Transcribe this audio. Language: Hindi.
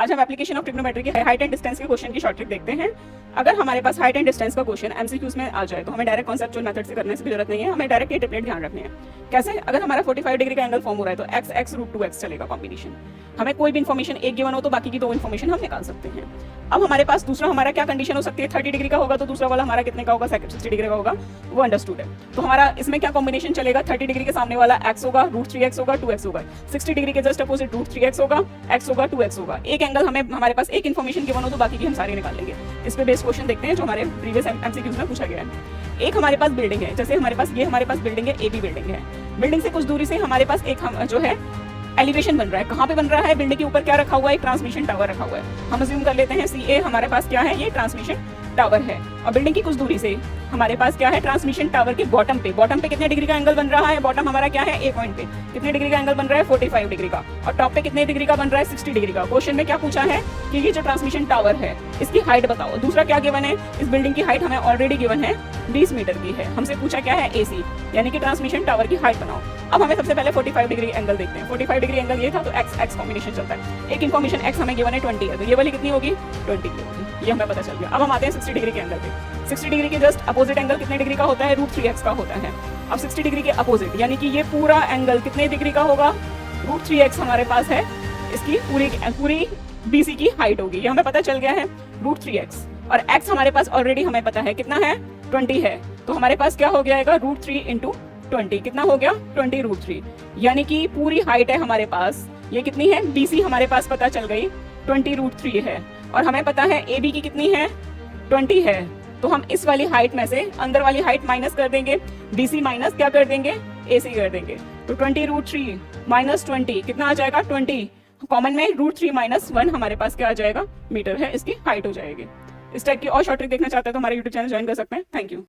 आज हम एप्लीकेशन ऑफ ट्रिग्नोमेट्री के हाइट एंड डिस्टेंस के क्वेश्चन की शॉर्ट ट्रिक देखते हैं। अगर हमारे पास हाइट एंड डिस्टेंस का क्वेश्चन एमसीक्यूज में आ जाए तो हमें डायरेक्ट कॉन्सेप्चुअल मेथड से करने की जरूरत नहीं है, हमें डायरेक्ट ये ट्रिपलेट ध्यान रखने हैं। कैसे? अगर हमारा 45 डिग्री का एंगल फॉर्म हो रहा है तो x x रूट 2x चलेगा कॉम्बिनेशन। हमें कोई भी इन्फॉर्मेशन एक गिवन हो तो बाकी की दो इन्फॉर्मेशन हम निकाल सकते हैं। अब हमारे पास दूसरा हमारा क्या कंडीशन हो सकती है, 30 डिग्री का होगा तो दूसरा वाला हमारा कितने का होगा, 60 डिग्री का होगा, वो अंडरस्टूड है। तो हमारा इसमें क्या कॉम्बिनेशन चलेगा, 30 डिग्री के सामने वाला x होगा, रूट 3x होगा, 2x होगा, 60 डिग्री के जस्ट अपोजिट रूट 3x होगा, x होगा, 2x होगा। एक एंगल हमारे पास एक इन्फॉर्मेशन गिवन हो तो बाकी की हम सारे निकाल लेंगे। इस पे बेस्ड क्वेश्चन देखते हैं जो हमारे प्रीवियस एमसीक्यूज में पूछा गया है। एक हमारे पास बिल्डिंग है, जैसे हमारे पास बिल्डिंग है, एबी बिल्डिंग है। बिल्डिंग से कुछ दूरी से हमारे पास एक जो है एलिवेशन बन रहा है। कहाँ पे बन रहा है? बिल्डिंग के ऊपर क्या रखा हुआ है, एक ट्रांसमिशन टावर रखा हुआ है। हम अज्यूम कर लेते हैं CA हमारे पास क्या है, ये ट्रांसमिशन टावर है। और बिल्डिंग की कुछ दूरी से हमारे पास क्या है, ट्रांसमिशन टावर के बॉटम पे कितने डिग्री का एंगल बन रहा है, बॉटम हमारा क्या है, A पॉइंट पे कितने डिग्री का एंगल बन रहा है, 45 डिग्री का। और टॉप पे कितने डिग्री का बन रहा है, 60 डिग्री का। क्वेश्चन में क्या पूछा है कि ये जो ट्रांसमिशन टावर है इसकी हाइट बताओ। दूसरा क्या गिवन है, इस बिल्डिंग की हाइट हमें ऑलरेडी गिवन है 20 मीटर की है। हमसे पूछा क्या है, AC यानी कि ट्रांसमिशन टावर की हाइट बनाओ। अब हमें सबसे पहले 45 डिग्री एंगल देखते हैं। 45 डिग्री एंगल ये था तो x कॉम्बिनेशन चलता है। एक इन्फॉर्मेशन x हमें गिवन है 20 है तो ये वाली कितनी होगी, 20 की होगी। ये हमें पता चल गया। अब हम आते हैं 60 डिग्री के एंगल पे। 60 डिग्री के जस्ट अपोजिट एंगल कितने डिग्री का होता है, रूट 3x का होता है। अब 60 डिग्री के अपोजिट यानी कि ये पूरा एंगल कितने डिग्री का होगा, रूट 3x हमारे पास है। इसकी पूरी BC की हाइट होगी, ये हमें पता चल गया है, रूट 3x। और x हमारे पास ऑलरेडी हमें पता है कितना है, 20 है। तो हमारे पास क्या हो जाएगा, रूट 3 इंटू 20 कितना हो गया, 20 रूट 3। यानी कि पूरी हाइट है हमारे पास, ये कितनी है, BC हमारे पास पता चल गई 20 रूट 3 है। और हमें पता है AB की कितनी है, 20 है। तो हम इस वाली हाइट में से अंदर वाली हाइट माइनस कर देंगे, BC माइनस क्या कर देंगे, AC कर देंगे। तो 20 रूट 3 माइनस 20 कितना आ जाएगा, 20 कॉमन में रूट 3 माइनस 1 हमारे पास क्या आ जाएगा, मीटर है, इसकी हाइट हो जाएगी। इस टाइप की और शॉर्ट ट्रिक देखना चाहते हैं तो हमारे यूट्यूब चैनल ज्वाइन कर सकते हैं। Thank you.